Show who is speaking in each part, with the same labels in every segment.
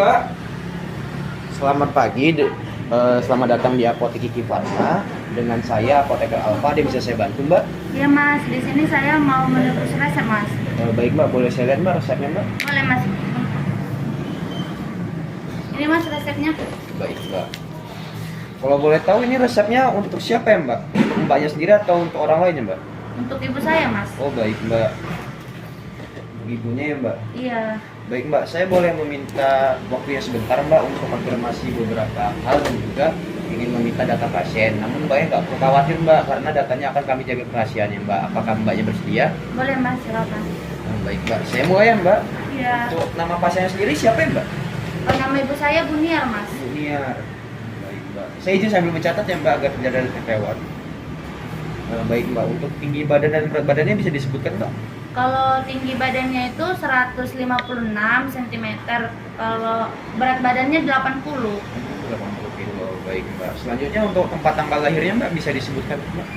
Speaker 1: Mbak. Selamat pagi. Selamat datang di Apotek Kiki Farma. Dengan saya Apoteker Alfa. Dia bisa saya bantu Mbak?
Speaker 2: Iya Mas, di sini saya mau menebus resep Mas.
Speaker 1: Baik Mbak, boleh saya lihat Mbak resepnya Mbak?
Speaker 2: Boleh Mas. Ini Mas resepnya.
Speaker 1: Baik Mbak. Kalau boleh tahu ini resepnya untuk siapa ya Mbak? Untuk Mbaknya sendiri atau untuk orang lain ya Mbak?
Speaker 2: Untuk ibu saya Mas.
Speaker 1: Oh baik Mbak. Untuk ibunya ya Mbak?
Speaker 2: Iya.
Speaker 1: Baik Mbak, saya boleh meminta waktunya sebentar Mbak untuk konfirmasi beberapa hal dan juga ingin meminta data pasien. Namun Mbaknya nggak perlu khawatir Mbak, karena datanya akan kami jaga kerahasiaannya Mbak. Apakah Mbaknya bersedia?
Speaker 2: Boleh Mas, silakan.
Speaker 1: Baik Mbak, saya mulai ya Mbak.
Speaker 2: Iya.
Speaker 1: Untuk nama pasiennya sendiri siapa ya Mbak?
Speaker 2: Oh, nama ibu saya Buniar Mas.
Speaker 1: Buniar. Baik Mbak, saya izin sambil mencatat ya Mbak agar tidak ada kelewat. Baik Mbak, untuk tinggi badan dan berat badannya bisa disebutkan Mbak?
Speaker 2: Kalau tinggi badannya itu 156 cm, kalau berat badannya 80.
Speaker 1: 80 kilo. Baik Mbak. Selanjutnya untuk tempat tanggal lahirnya Mbak bisa disebutkan Mbak?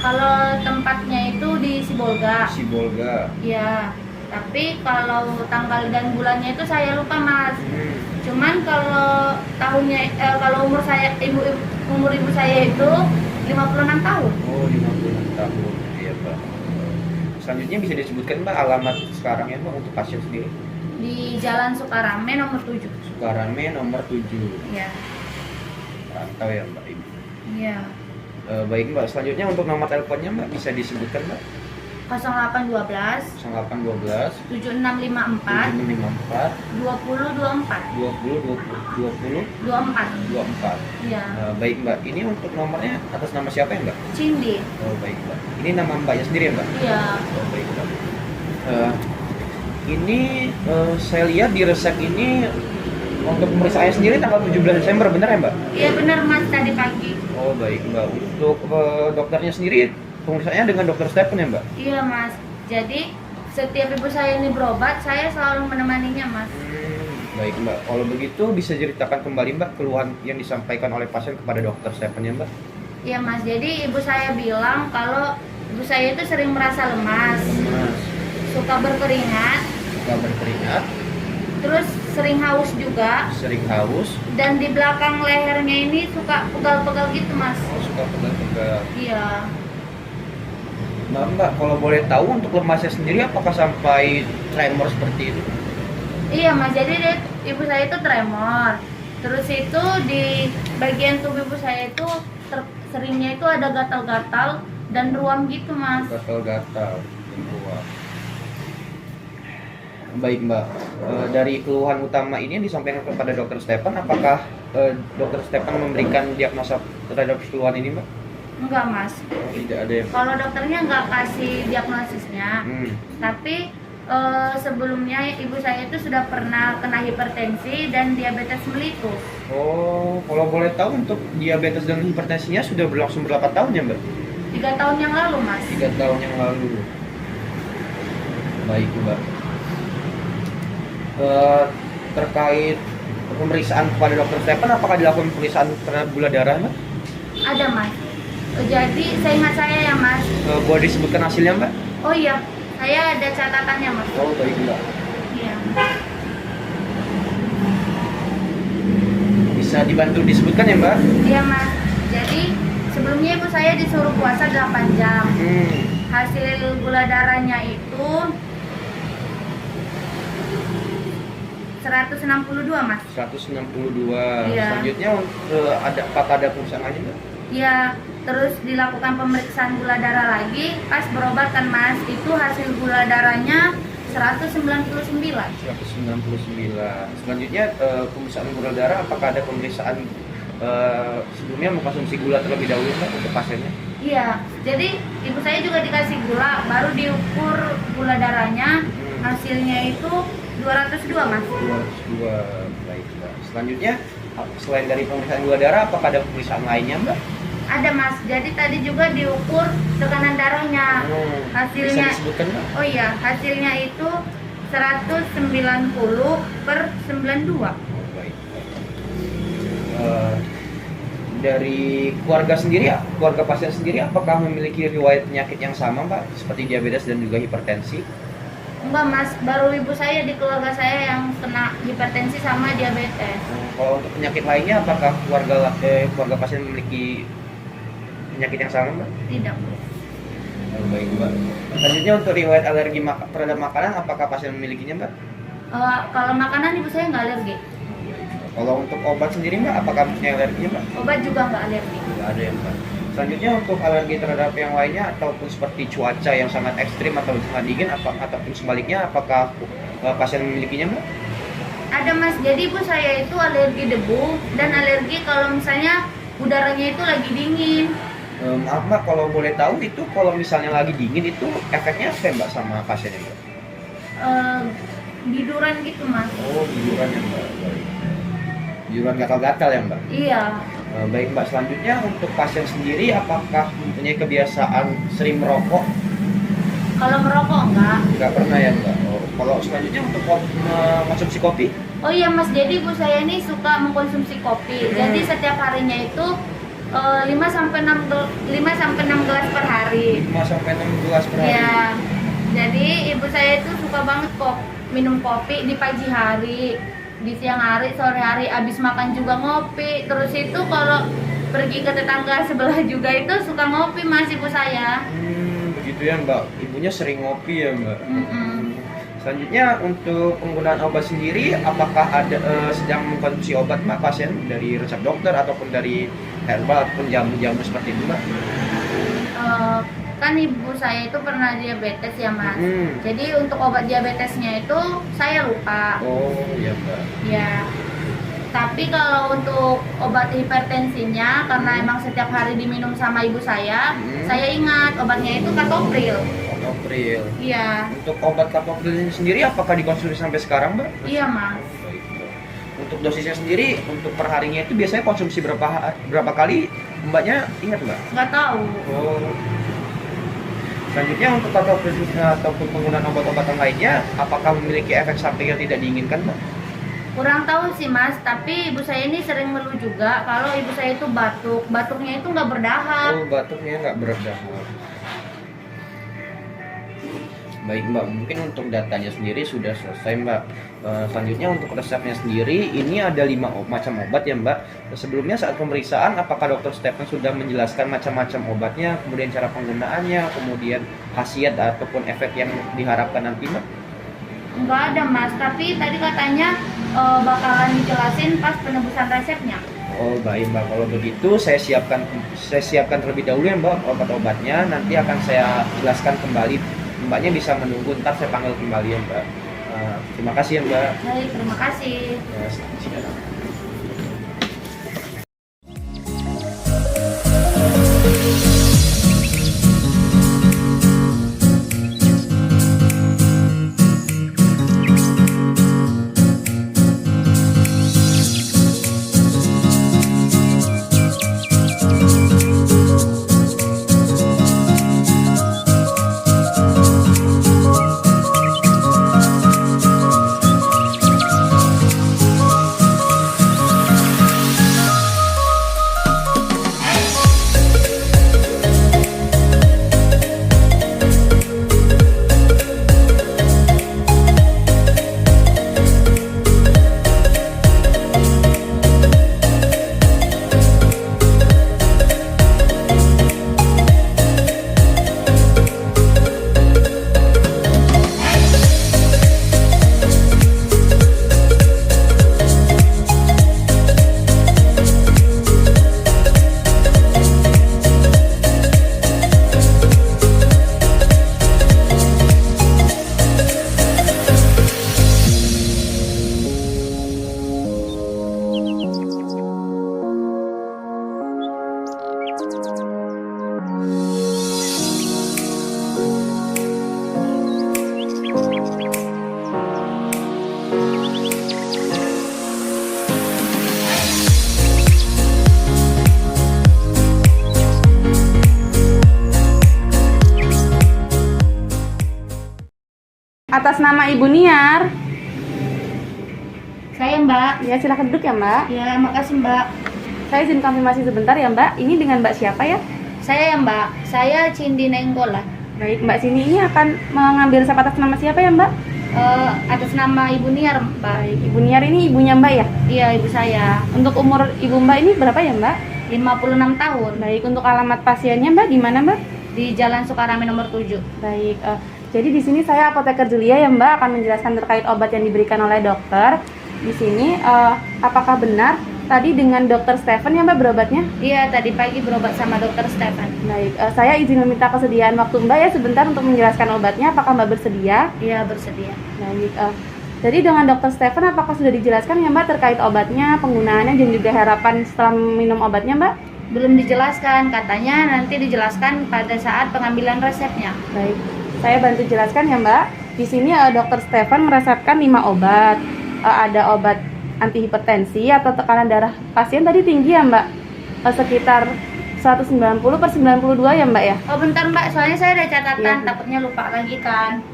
Speaker 2: Kalau tempatnya itu di Sibolga.
Speaker 1: Sibolga.
Speaker 2: Iya. Tapi kalau tanggal dan bulannya itu saya lupa Mas. Cuman kalau tahunnya kalau umur ibu saya itu 56 tahun.
Speaker 1: Oh, 56 tahun. Iya, Mbak. Selanjutnya bisa disebutkan Mbak alamat sekarang ya Mbak untuk pasien sendiri?
Speaker 2: Di Jalan Sukarame nomor 7.
Speaker 1: Sukarame nomor 7.
Speaker 2: Iya.
Speaker 1: Rantau ya Mbak Ibu.
Speaker 2: Iya.
Speaker 1: Baik Mbak, selanjutnya untuk nomor teleponnya Mbak bisa disebutkan Mbak?
Speaker 2: 0812
Speaker 1: 0812
Speaker 2: 7654
Speaker 1: 754
Speaker 2: 2024
Speaker 1: 20
Speaker 2: 24.
Speaker 1: 24.
Speaker 2: Iya.
Speaker 1: Baik Mbak, ini untuk nomornya atas nama siapa ya Mbak?
Speaker 2: Cindy.
Speaker 1: Oh baik Mbak. Ini nama Mbaknya sendiri ya Mbak?
Speaker 2: Iya.
Speaker 1: Oh baik Mbak. Ini saya lihat di resep ini untuk pemeriksaannya sendiri tanggal 17 Desember, benar ya Mbak?
Speaker 2: Iya benar Mas, tadi pagi.
Speaker 1: Oh baik Mbak. Untuk dokternya sendiri pemeriksaannya dengan dokter Stephen ya Mbak?
Speaker 2: Iya Mas. Jadi setiap ibu saya ini berobat, saya selalu menemaninya Mas.
Speaker 1: Baik Mbak. Kalau begitu bisa ceritakan kembali Mbak keluhan yang disampaikan oleh pasien kepada dokter Stephen ya Mbak?
Speaker 2: Iya Mas. Jadi ibu saya bilang kalau ibu saya itu sering merasa lemas, suka berkeringat, terus sering haus juga, dan di belakang lehernya ini suka pegal-pegal gitu Mas.
Speaker 1: Oh, suka pegal-pegal.
Speaker 2: Iya.
Speaker 1: Mbak, kalau boleh tahu untuk lemasnya sendiri apakah sampai tremor seperti itu?
Speaker 2: Iya Mas, jadi ibu saya itu tremor. Terus itu di bagian tubuh ibu saya itu seringnya itu ada gatal-gatal dan ruam gitu Mas.
Speaker 1: Gatal-gatal dan ruam. Baik Mbak, dari keluhan utama ini yang disampaikan kepada dokter Stephen, apakah dokter Stephen memberikan diagnosa terhadap keluhan ini Mbak?
Speaker 2: Enggak Mas.
Speaker 1: Tidak ada ya?
Speaker 2: Kalau dokternya nggak kasih diagnosisnya, tapi sebelumnya ibu saya itu sudah pernah kena hipertensi dan diabetes melitus.
Speaker 1: Oh, kalau boleh tahu untuk diabetes dan hipertensinya sudah berlangsung berapa tahun ya Mbak?
Speaker 2: 3 tahun yang lalu Mas.
Speaker 1: 3 tahun yang lalu. Baik Mbak. Terkait pemeriksaan kepada dokter Stephen, apakah dilakukan pemeriksaan terhadap gula darah Mbak?
Speaker 2: Ada Mas. Jadi seingat saya ya Mas.
Speaker 1: Boleh disebutkan hasilnya Mbak?
Speaker 2: Oh iya, saya ada catatannya Mas.
Speaker 1: Oh baik Mbak.
Speaker 2: Iya.
Speaker 1: Bisa dibantu disebutkan ya Mbak?
Speaker 2: Iya Mas. Jadi sebelumnya ibu saya disuruh puasa 8 jam. Hasil gula darahnya itu 162 Mas.
Speaker 1: 162.
Speaker 2: Iya.
Speaker 1: Selanjutnya apakah ada pemeriksaan lain Mbak?
Speaker 2: Iya, terus dilakukan pemeriksaan gula darah lagi pas berobat kan Mas. Itu hasil gula darahnya 199.
Speaker 1: 199. Selanjutnya pemeriksaan gula darah, apakah ada pemeriksaan sebelumnya mengkonsumsi gula terlebih dahulu Mbak untuk pasiennya?
Speaker 2: Iya, jadi ibu saya juga dikasih gula, baru diukur gula darahnya, hasilnya itu 202 Mas.
Speaker 1: 202. Baik Mbak. Selanjutnya selain dari pemeriksaan gula darah, apakah ada pemeriksaan lainnya Mbak?
Speaker 2: Ada Mas, jadi tadi juga diukur tekanan darahnya. Hasilnya,
Speaker 1: bisa disebutkan Mbak?
Speaker 2: oh iya, hasilnya itu 190/92.
Speaker 1: Oh, baik. Dari keluarga sendiri ya, keluarga pasien sendiri apakah memiliki riwayat penyakit yang sama Mbak, seperti diabetes dan juga hipertensi?
Speaker 2: Enggak mas, baru ibu saya di keluarga saya yang kena hipertensi sama diabetes.
Speaker 1: Kalau untuk penyakit lainnya, apakah keluarga pasien memiliki penyakit yang sama, Mbak?
Speaker 2: Tidak bu.
Speaker 1: Baik, Mbak. Selanjutnya untuk riwayat alergi terhadap makanan, apakah pasien memilikinya, Mbak?
Speaker 2: Kalau makanan ibu saya nggak alergi.
Speaker 1: Kalau untuk obat sendiri, Mbak, apakah punya alerginya, Mbak?
Speaker 2: Obat juga nggak alergi.
Speaker 1: Tidak ada ya, Mbak. Selanjutnya untuk alergi terhadap yang lainnya ataupun seperti cuaca yang sangat ekstrim atau sangat dingin ataupun sebaliknya, apakah pasien memilikinya, Mbak?
Speaker 2: Ada mas, jadi ibu saya itu alergi debu dan alergi kalau misalnya udaranya itu lagi dingin.
Speaker 1: Maaf Mbak, kalau boleh tahu itu kalau misalnya lagi dingin itu efeknya apa Mbak sama pasiennya, Mbak?
Speaker 2: Biduran gitu mas.
Speaker 1: Oh, biduran ya, Mbak. Baik. Biduran gatal-gatal ya, Mbak?
Speaker 2: Iya.
Speaker 1: Baik Mbak, selanjutnya untuk pasien sendiri apakah mempunyai kebiasaan sering merokok?
Speaker 2: Kalau merokok enggak.
Speaker 1: Nggak pernah ya, Mbak? Oh, kalau selanjutnya untuk konsumsi kopi?
Speaker 2: Oh iya mas, jadi ibu saya ini suka mengkonsumsi kopi. Jadi setiap harinya itu 5 sampai 6 gelas per hari.
Speaker 1: 5 sampai 6 gelas per hari?
Speaker 2: Iya. Jadi ibu saya itu suka banget minum kopi di pagi hari, di siang hari, sore hari, abis makan juga ngopi. Terus itu kalau pergi ke tetangga sebelah juga itu suka ngopi mas ibu saya.
Speaker 1: Begitu ya Mbak, ibunya sering ngopi ya Mbak.
Speaker 2: Mm-mm.
Speaker 1: Selanjutnya untuk penggunaan obat sendiri, apakah ada sedang mengkonsumsi obat Mbak pasien dari resep dokter ataupun dari herbal ataupun jamu-jamu seperti itu Mbak?
Speaker 2: Kan ibu saya itu pernah diabetes ya mas. Jadi untuk obat diabetesnya itu saya lupa.
Speaker 1: Oh iya Mbak.
Speaker 2: Ya. Tapi kalau untuk obat hipertensinya, karena emang setiap hari diminum sama ibu saya ingat obatnya itu Katopril.
Speaker 1: Katopril.
Speaker 2: Iya.
Speaker 1: Untuk obat Katopril sendiri apakah dikonsumsi sampai sekarang Mbak?
Speaker 2: Iya mas.
Speaker 1: Baik, Mbak. Untuk dosisnya sendiri, untuk perharinya itu biasanya konsumsi berapa kali Mbaknya ingat Mbak?
Speaker 2: Nggak tahu.
Speaker 1: Oh. Selanjutnya untuk Katopril ataupun penggunaan obat-obatan lainnya, apakah memiliki efek samping yang tidak diinginkan Mbak?
Speaker 2: Kurang tahu sih mas, tapi ibu saya ini sering ngeluh juga kalau ibu saya itu batuknya itu nggak berdahak.
Speaker 1: Oh, batuknya nggak berdahak. Baik Mbak, mungkin untuk datanya sendiri sudah selesai Mbak. Selanjutnya untuk resepnya sendiri, ini ada 5 macam obat ya Mbak. Sebelumnya saat pemeriksaan, apakah Dokter Stephen sudah menjelaskan macam-macam obatnya, kemudian cara penggunaannya, kemudian khasiat ataupun efek yang diharapkan nanti Mbak?
Speaker 2: Nggak ada mas, tapi tadi katanya bakalan dijelasin pas penebusan resepnya.
Speaker 1: Oh baik Mbak, kalau begitu saya siapkan terlebih dahulu ya Mbak obat-obatnya, nanti akan saya jelaskan kembali. Mbaknya bisa menunggu, ntar saya panggil kembali ya Mbak. Terima kasih ya Mbak.
Speaker 2: Baik, terima kasih.
Speaker 1: Silakan.
Speaker 3: Atas nama Ibu Niar.
Speaker 2: Saya Mbak.
Speaker 3: Ya, silakan duduk ya Mbak.
Speaker 2: Ya, makasih Mbak.
Speaker 3: Saya izin konfirmasi sebentar ya Mbak. Ini dengan Mbak siapa ya?
Speaker 2: Saya ya Mbak, saya Cindi Nenggolan.
Speaker 3: Baik, Mbak Sini ini akan mengambil resep atas nama siapa ya, Mbak?
Speaker 2: Atas nama Ibu Niar, Mbak.
Speaker 3: Baik, Ibu Niar ini ibunya Mbak ya?
Speaker 2: Iya, ibu saya.
Speaker 3: Untuk umur Ibu Mbak ini berapa ya, Mbak?
Speaker 2: 56 tahun.
Speaker 3: Baik, untuk alamat pasiennya Mbak di mana, Mbak?
Speaker 2: Di Jalan Sukarame nomor 7.
Speaker 3: Baik, jadi di sini saya apoteker Julia ya Mbak akan menjelaskan terkait obat yang diberikan oleh dokter. Di sini apakah benar tadi dengan dokter Stephen ya Mbak berobatnya?
Speaker 2: Iya, tadi pagi berobat sama dokter Stephen.
Speaker 3: Baik, saya izin meminta kesediaan waktu Mbak ya sebentar untuk menjelaskan obatnya. Apakah Mbak bersedia?
Speaker 2: Iya, bersedia.
Speaker 3: Baik, jadi dengan dokter Stephen apakah sudah dijelaskan ya Mbak terkait obatnya, penggunaannya dan juga harapan setelah minum obatnya Mbak?
Speaker 2: Belum dijelaskan, katanya nanti dijelaskan pada saat pengambilan resepnya.
Speaker 3: Baik, saya bantu jelaskan ya Mbak. Di sini dokter Stephen meresepkan 5 obat. Ada obat anti hipertensi atau tekanan darah pasien tadi tinggi ya Mbak, sekitar 190/92 ya Mbak ya.
Speaker 2: Oh bentar Mbak, soalnya saya ada catatan,
Speaker 3: Iya.
Speaker 2: takutnya lupa lagi kan.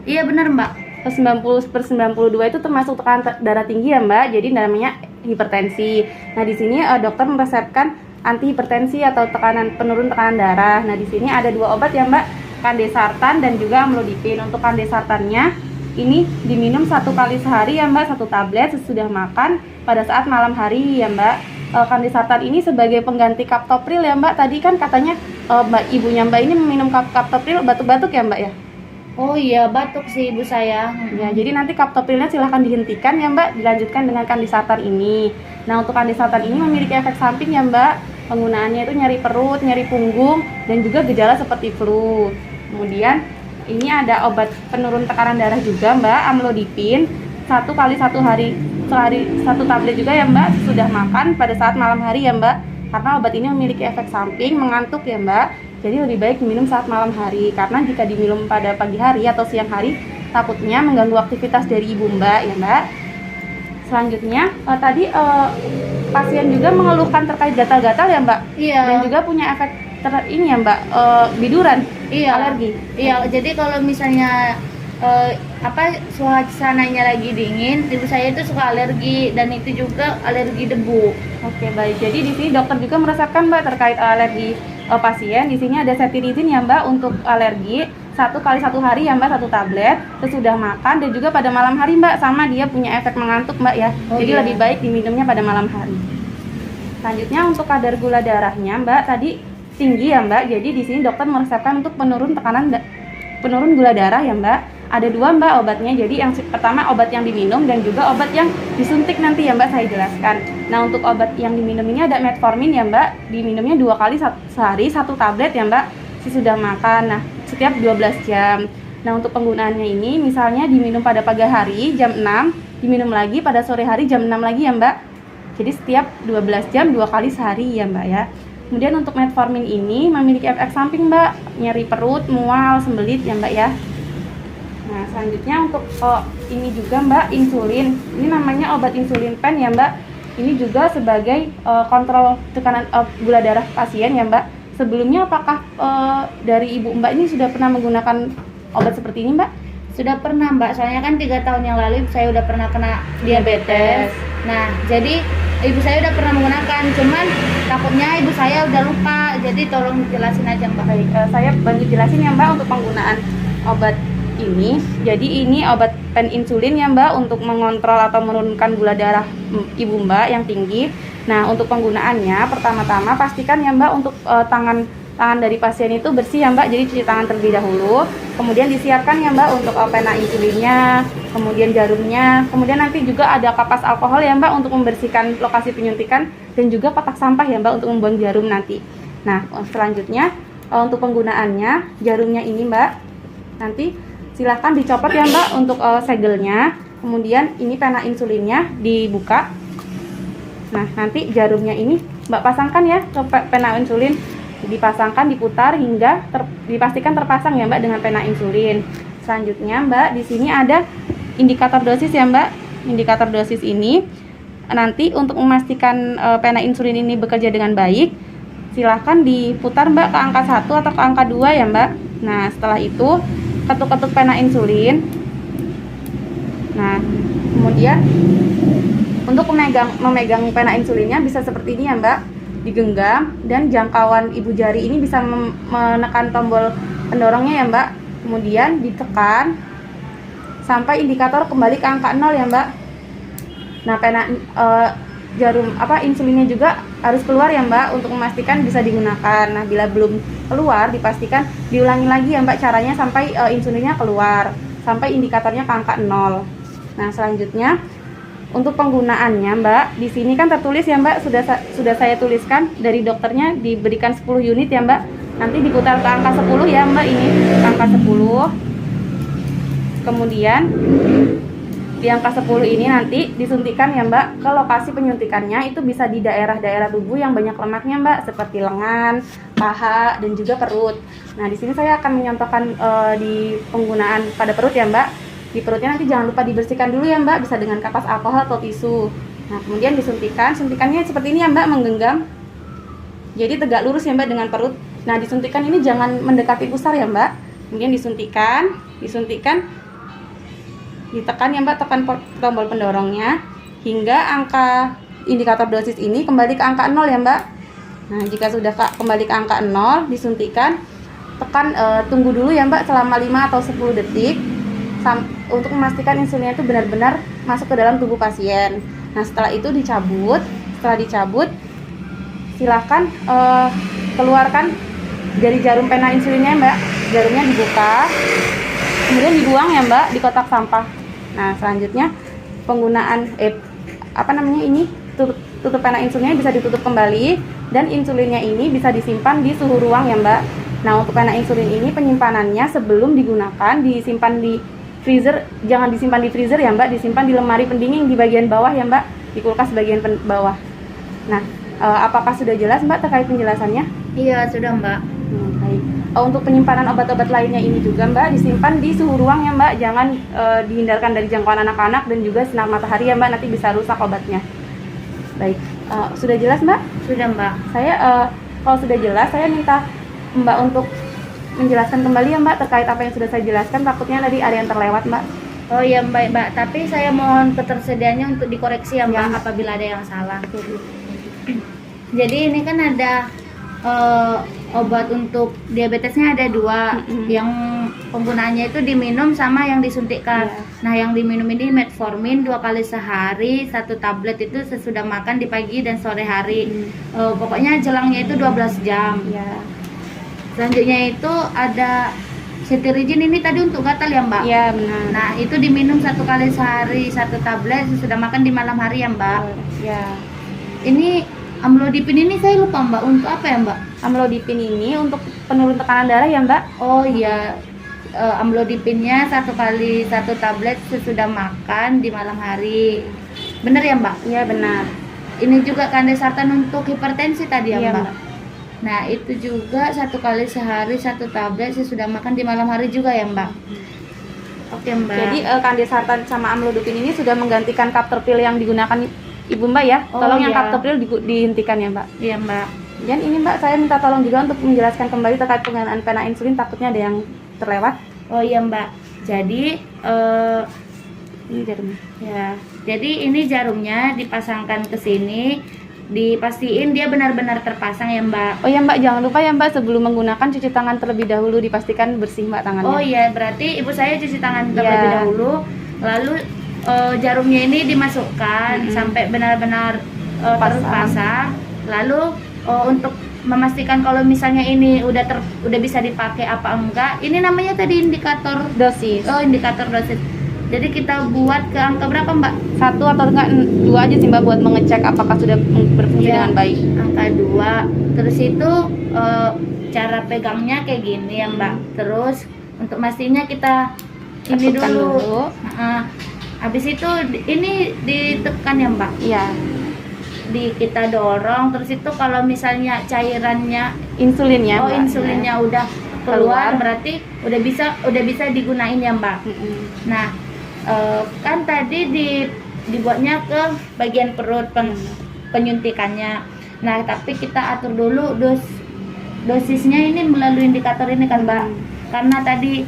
Speaker 2: Iya bener Mbak.
Speaker 3: 90/92 itu termasuk tekanan darah tinggi ya Mbak, jadi namanya hipertensi. Nah di sini dokter meresepkan anti hipertensi atau penurun tekanan darah. Nah di sini ada 2 obat ya Mbak, kandesartan dan juga amlodipin. Untuk kandesartannya ini diminum 1 kali sehari ya Mbak, 1 tablet sesudah makan pada saat malam hari ya Mbak. Kandesartan ini sebagai pengganti kaptopril ya Mbak. Tadi kan katanya Mbak ibunya Mbak ini meminum kaptopril batuk-batuk ya Mbak ya.
Speaker 2: Oh iya, batuk sih ibu saya.
Speaker 3: Ya, jadi nanti kaptoprilnya silahkan dihentikan ya Mbak, dilanjutkan dengan kandesartan ini. Nah untuk kandesartan ini memiliki efek samping ya Mbak. Penggunaannya itu nyeri perut, nyeri punggung, dan juga gejala seperti flu. Kemudian ini ada obat penurun tekanan darah juga Mbak, amlodipin 1 kali 1 hari, sehari 1 tablet juga ya Mbak, sudah makan pada saat malam hari ya Mbak. Karena obat ini memiliki efek samping mengantuk ya Mbak. Jadi lebih baik diminum saat malam hari, karena jika diminum pada pagi hari atau siang hari takutnya mengganggu aktivitas dari ibu Mbak ya Mbak. Selanjutnya tadi pasien juga mengeluhkan terkait gatal-gatal ya Mbak.
Speaker 2: Iya.
Speaker 3: Dan juga punya efek ini ya Mbak, biduran,
Speaker 2: Iya.
Speaker 3: alergi.
Speaker 2: Iya, jadi kalau misalnya suasananya lagi dingin, ibu saya itu suka alergi dan itu juga alergi debu.
Speaker 3: Oke baik, jadi di sini dokter juga meresepkan Mbak terkait alergi pasien. Di sini ada cetirizin ya Mbak untuk alergi 1 kali 1 hari ya Mbak, 1 tablet sesudah makan, dan juga pada malam hari Mbak, sama dia punya efek mengantuk Mbak ya.
Speaker 2: Oh,
Speaker 3: jadi
Speaker 2: iya.
Speaker 3: lebih baik diminumnya pada malam hari. Selanjutnya untuk kadar gula darahnya Mbak tadi tinggi ya Mbak, jadi di sini dokter meresepkan untuk penurun gula darah ya Mbak. Ada 2 Mbak obatnya, jadi yang pertama obat yang diminum dan juga obat yang disuntik nanti ya Mbak, saya jelaskan. Nah untuk obat yang diminum ini ada metformin ya Mbak, diminumnya 2 kali sehari 1 tablet ya Mbak, sesudah makan. Nah setiap 12 jam. Nah untuk penggunaannya ini misalnya diminum pada pagi hari jam 6, diminum lagi pada sore hari jam 6 lagi ya Mbak. Jadi setiap 12 jam 2 kali sehari ya Mbak ya. Kemudian untuk metformin ini memiliki efek samping Mbak, nyeri perut, mual, sembelit ya Mbak ya. Nah selanjutnya untuk ini juga Mbak, insulin. Ini namanya obat insulin pen ya Mbak. Ini juga sebagai kontrol tekanan gula darah pasien ya Mbak. Sebelumnya apakah dari ibu Mbak ini sudah pernah menggunakan obat seperti ini Mbak?
Speaker 2: Sudah pernah Mbak, soalnya kan 3 tahun yang lalu saya udah pernah kena diabetes. Nah jadi ibu saya udah pernah menggunakan, cuman takutnya ibu saya udah lupa, jadi tolong jelasin aja Mbak.
Speaker 3: Baik, saya bantu jelasin ya Mbak untuk penggunaan obat ini. Jadi ini obat pen insulin ya Mbak untuk mengontrol atau menurunkan gula darah ibu Mbak yang tinggi. Nah untuk penggunaannya pertama-tama pastikan ya Mbak untuk tangan dari pasien itu bersih ya Mbak, jadi cuci tangan terlebih dahulu. Kemudian disiapkan ya Mbak untuk pena insulinnya, kemudian jarumnya, kemudian nanti juga ada kapas alkohol ya Mbak untuk membersihkan lokasi penyuntikan, dan juga kotak sampah ya Mbak untuk membuang jarum nanti. Nah selanjutnya untuk penggunaannya, jarumnya ini Mbak nanti silahkan dicopot ya Mbak untuk segelnya. Kemudian ini pena insulinnya dibuka. Nah nanti jarumnya ini Mbak pasangkan ya ke pena insulin, dipasangkan, diputar hingga dipastikan terpasang ya Mbak dengan pena insulin. Selanjutnya Mbak di sini ada indikator dosis ya Mbak. Indikator dosis ini nanti untuk memastikan pena insulin ini bekerja dengan baik, silahkan diputar Mbak ke angka 1 atau ke angka 2 ya Mbak. Nah setelah itu ketuk-ketuk pena insulin. Nah kemudian untuk memegang pena insulinnya bisa seperti ini ya Mbak, digenggam, dan jangkauan ibu jari ini bisa menekan tombol pendorongnya ya Mbak. Kemudian ditekan sampai indikator kembali ke angka 0 ya Mbak. Nah, jarum insulinnya juga harus keluar ya Mbak untuk memastikan bisa digunakan. Nah, bila belum keluar dipastikan diulangi lagi ya Mbak caranya sampai insulinnya keluar, sampai indikatornya ke angka 0. Nah, selanjutnya untuk penggunaannya Mbak, di sini kan tertulis ya Mbak, sudah saya tuliskan dari dokternya diberikan 10 unit ya Mbak. Nanti diputar ke angka 10 ya Mbak, ini ke angka 10. Kemudian di angka 10 ini nanti disuntikan ya Mbak ke lokasi penyuntikannya, itu bisa di daerah-daerah tubuh yang banyak lemaknya Mbak, seperti lengan, paha, dan juga perut. Nah, di sini saya akan menyontohkan di penggunaan pada perut ya Mbak. Di perutnya nanti jangan lupa dibersihkan dulu ya Mbak, bisa dengan kapas alkohol atau tisu. Nah, kemudian disuntikan, suntikannya seperti ini ya Mbak, menggenggam. Jadi tegak lurus ya Mbak dengan perut. Nah, disuntikan ini jangan mendekati pusar ya Mbak. Kemudian disuntikan, ditekan ya Mbak, tekan tombol pendorongnya hingga angka indikator dosis ini kembali ke angka 0 ya Mbak. Nah, jika sudah kembali ke angka 0, disuntikan, tekan, tunggu dulu ya Mbak selama 5 atau 10 detik untuk memastikan insulinnya itu benar-benar masuk ke dalam tubuh pasien. Nah, setelah itu dicabut, silahkan keluarkan dari jarum pena insulinnya Mbak. Jarumnya dibuka, kemudian dibuang ya Mbak di kotak sampah. Nah, selanjutnya penggunaan tutup pena insulinnya bisa ditutup kembali, dan insulinnya ini bisa disimpan di suhu ruang ya Mbak. Nah, untuk pena insulin ini penyimpanannya sebelum digunakan disimpan di freezer, jangan disimpan di freezer ya Mbak, disimpan di lemari pendingin di bagian bawah ya Mbak, di kulkas bagian bawah. Nah, apakah sudah jelas Mbak terkait penjelasannya?
Speaker 2: Iya, sudah Mbak.
Speaker 3: Baik. Untuk penyimpanan obat-obat lainnya ini juga Mbak disimpan di suhu ruang ya Mbak, jangan dihindarkan dari jangkauan anak-anak dan juga sinar matahari ya Mbak, nanti bisa rusak obatnya. Baik, sudah jelas Mbak?
Speaker 2: Sudah Mbak.
Speaker 3: Saya kalau sudah jelas, saya minta Mbak untuk menjelaskan kembali ya Mbak terkait apa yang sudah saya jelaskan, takutnya tadi ada yang terlewat Mbak.
Speaker 2: Oh iya Mbak, tapi saya mohon ketersediaannya untuk dikoreksi ya Mbak apabila ada yang salah. Jadi ini kan ada obat untuk diabetesnya ada 2, yang penggunaannya itu diminum sama yang disuntikkan. Nah, yang diminum ini metformin 2 kali sehari, 1 tablet itu sesudah makan di pagi dan sore hari. Pokoknya jelangnya itu 12 jam. Selanjutnya itu ada cetirizin, ini tadi untuk gatal ya Mbak?
Speaker 3: Iya, benar.
Speaker 2: Nah, itu diminum 1 kali sehari, 1 tablet sesudah makan di malam hari ya Mbak?
Speaker 3: Ya.
Speaker 2: Ini amlodipin ini saya lupa Mbak, untuk apa ya Mbak?
Speaker 3: Amlodipin ini untuk penurun tekanan darah ya Mbak?
Speaker 2: Oh iya, amlodipinnya 1 kali 1 tablet sesudah makan di malam hari. Bener ya Mbak?
Speaker 3: Iya, benar.
Speaker 2: Ini juga kandesartan untuk hipertensi tadi ya
Speaker 3: Iya,
Speaker 2: Mbak? Nah, itu juga 1 kali sehari 1 tablet sesudah makan di malam hari juga ya Mbak? Oke Mbak.
Speaker 3: Jadi kandesartan sama amlodipin ini sudah menggantikan kapterpil yang digunakan Ibu Mbak ya. Tolong yang kapterpil dihentikan ya Mbak.
Speaker 2: Iya Mbak.
Speaker 3: Dan ini Mbak, saya minta tolong juga untuk menjelaskan kembali terkait penggunaan pena insulin, takutnya ada yang terlewat.
Speaker 2: Oh iya Mbak. Jadi
Speaker 3: ini jarumnya.
Speaker 2: ya, jadi ini jarumnya dipasangkan ke sini, dipastiin dia benar-benar terpasang ya Mbak.
Speaker 3: Oh ya Mbak, jangan lupa ya Mbak, sebelum menggunakan cuci tangan terlebih dahulu, dipastikan bersih Mbak tangannya.
Speaker 2: Oh iya, berarti ibu saya cuci tangan terlebih dahulu, lalu jarumnya ini dimasukkan sampai benar-benar terpasang. Lalu untuk memastikan kalau misalnya ini udah bisa dipakai apa enggak, ini namanya tadi indikator
Speaker 3: dosis.
Speaker 2: Oh, indikator dosis. Jadi kita buat ke angka berapa Mbak?
Speaker 3: 1 atau enggak 2 aja sih Mbak, buat mengecek apakah sudah berfungsi dengan baik.
Speaker 2: Angka 2. Terus itu cara pegangnya kayak gini ya Mbak. Terus untuk mastinya kita ini dulu. Habis itu ini ditekan ya Mbak.
Speaker 3: Iya.
Speaker 2: Kita dorong, terus itu kalau misalnya cairannya
Speaker 3: insulinnya Mbak,
Speaker 2: insulinnya udah keluar, berarti udah bisa digunain ya Mbak. Nah, kan tadi dibuatnya ke bagian perut penyuntikannya. Nah, tapi kita atur dulu dosisnya ini melalui indikator ini kan Mbak. Karena tadi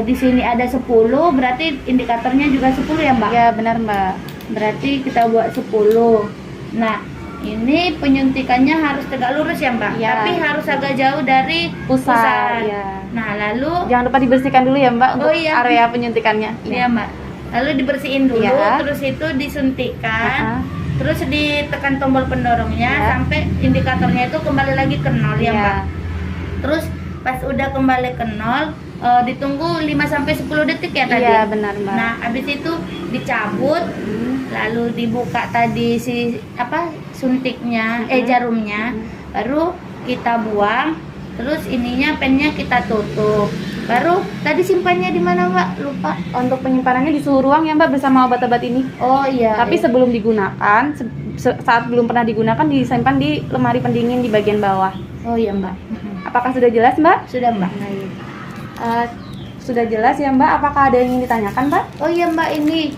Speaker 2: di sini ada 10, berarti indikatornya juga 10 ya Mbak?
Speaker 3: Ya benar Mbak.
Speaker 2: Berarti kita buat 10. Nah, Ini penyuntikannya harus tegak lurus ya Mbak,
Speaker 3: Iya.
Speaker 2: tapi harus agak jauh dari
Speaker 3: Pusat. Ya.
Speaker 2: Nah lalu
Speaker 3: Jangan lupa dibersihkan dulu ya Mbak untuk
Speaker 2: Oh, iya.
Speaker 3: area penyuntikannya.
Speaker 2: ya Mbak, lalu dibersihin dulu,
Speaker 3: Iya.
Speaker 2: terus itu disuntikan,
Speaker 3: Ah,
Speaker 2: terus ditekan tombol pendorongnya
Speaker 3: Iya.
Speaker 2: sampai indikatornya itu kembali lagi ke nol ya
Speaker 3: Iya.
Speaker 2: Mbak. Terus pas udah kembali ke nol, ditunggu 5-10 detik ya tadi.
Speaker 3: Iya benar Mbak.
Speaker 2: Nah, habis itu dicabut, lalu dibuka tadi si suntiknya, jarumnya, baru kita buang, terus ininya pennya kita tutup. Baru tadi simpannya di mana Mbak? Lupa.
Speaker 3: Untuk penyimpanannya di suhu ruang ya Mbak bersama obat-obat ini.
Speaker 2: Oh iya.
Speaker 3: Tapi
Speaker 2: iya.
Speaker 3: sebelum digunakan, saat belum pernah digunakan disimpan di lemari pendingin di bagian bawah.
Speaker 2: Oh iya Mbak.
Speaker 3: Apakah sudah jelas Mbak?
Speaker 2: Sudah Mbak.
Speaker 3: Baik. Sudah jelas ya Mbak. Apakah ada yang ingin ditanyakan Mbak?
Speaker 2: Oh iya Mbak, ini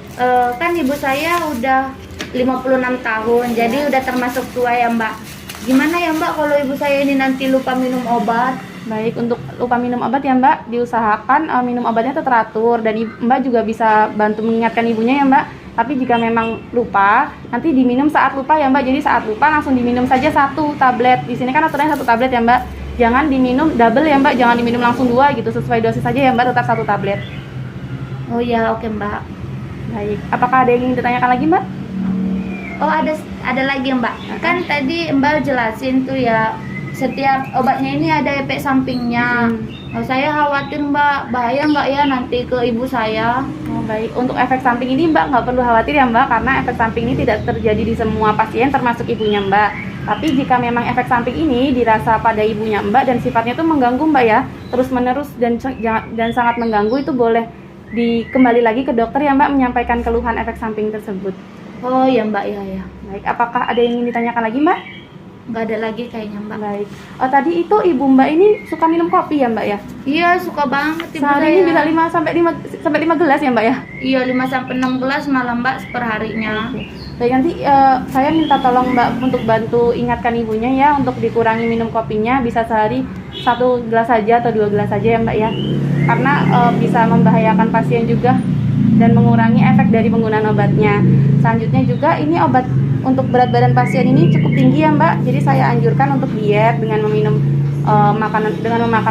Speaker 2: kan ibu saya udah 56 tahun, jadi udah termasuk tua ya Mbak. Gimana ya Mbak kalau ibu saya ini nanti lupa minum obat?
Speaker 3: Baik, untuk lupa minum obat ya Mbak, diusahakan minum obatnya itu teratur dan Mbak juga bisa bantu mengingatkan ibunya ya Mbak. Tapi jika memang lupa, nanti diminum saat lupa ya Mbak. Jadi saat lupa langsung diminum saja 1 tablet. Di sini kan aturannya 1 tablet ya Mbak. Jangan diminum double ya Mbak, jangan diminum langsung 2 gitu, sesuai dosis saja ya Mbak, tetap 1 tablet.
Speaker 2: Oh iya, oke Mbak.
Speaker 3: Baik, apakah ada yang ingin ditanyakan lagi Mbak?
Speaker 2: Oh ada lagi Mbak. Kan tadi Mbak jelasin tuh ya, setiap obatnya ini ada efek sampingnya. Oh, saya khawatir Mbak, bahaya Mbak ya nanti ke ibu saya.
Speaker 3: Oh, baik, untuk efek samping ini Mbak nggak perlu khawatir ya Mbak, karena efek samping ini tidak terjadi di semua pasien termasuk ibunya Mbak. Tapi jika memang efek samping ini dirasa pada ibunya Mbak dan sifatnya itu mengganggu Mbak ya, terus menerus dan sangat mengganggu, itu boleh kembali lagi ke dokter ya Mbak menyampaikan keluhan efek samping tersebut.
Speaker 2: Oh iya Mbak, ya.
Speaker 3: Baik, apakah ada yang ingin ditanyakan lagi Mbak?
Speaker 2: Nggak ada lagi kayaknya Mbak.
Speaker 3: Baik. Oh, tadi itu ibu Mbak ini suka minum kopi ya Mbak ya?
Speaker 2: Iya, suka banget ibu
Speaker 3: Sehari
Speaker 2: saya.
Speaker 3: ini bisa 5 sampai 5 gelas ya Mbak ya?
Speaker 2: Iya, 5-6 gelas malah Mbak perharinya.
Speaker 3: Baik, nanti saya minta tolong Mbak untuk bantu ingatkan ibunya ya untuk dikurangi minum kopinya, bisa sehari 1 gelas saja atau 2 gelas saja ya Mbak ya. Karena bisa membahayakan pasien juga dan mengurangi efek dari penggunaan obatnya. Selanjutnya juga ini obat untuk berat badan pasien ini cukup tinggi ya Mbak. Jadi saya anjurkan untuk diet dengan memakan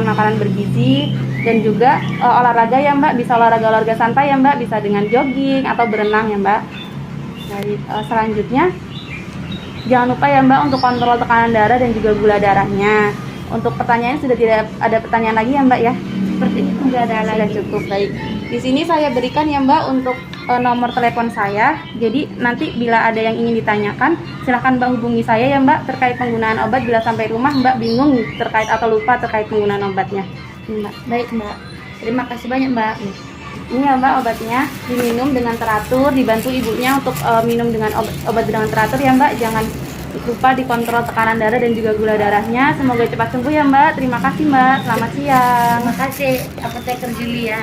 Speaker 3: makanan bergizi dan juga olahraga ya Mbak. Bisa olahraga santai ya Mbak, bisa dengan jogging atau berenang ya Mbak. Baik, selanjutnya jangan lupa ya Mbak untuk kontrol tekanan darah dan juga gula darahnya. Untuk pertanyaan sudah tidak ada pertanyaan lagi ya Mbak ya?
Speaker 2: Seperti itu nggak ada
Speaker 3: Sudah
Speaker 2: lagi.
Speaker 3: cukup. Baik. Di sini saya berikan ya Mbak untuk nomor telepon saya. Jadi nanti bila ada yang ingin ditanyakan, silahkan Mbak hubungi saya ya Mbak terkait penggunaan obat. Bila sampai rumah Mbak bingung terkait atau lupa terkait penggunaan obatnya. Ini, Mbak.
Speaker 2: Baik Mbak. Terima kasih banyak Mbak.
Speaker 3: Ini ya Mbak obatnya, diminum dengan teratur, dibantu ibunya untuk minum dengan obat dengan teratur ya Mbak. Jangan lupa dikontrol tekanan darah dan juga gula darahnya. Semoga cepat sembuh ya Mbak. Terima kasih Mbak. Selamat siang.
Speaker 2: Terima kasih Apoteker Julia.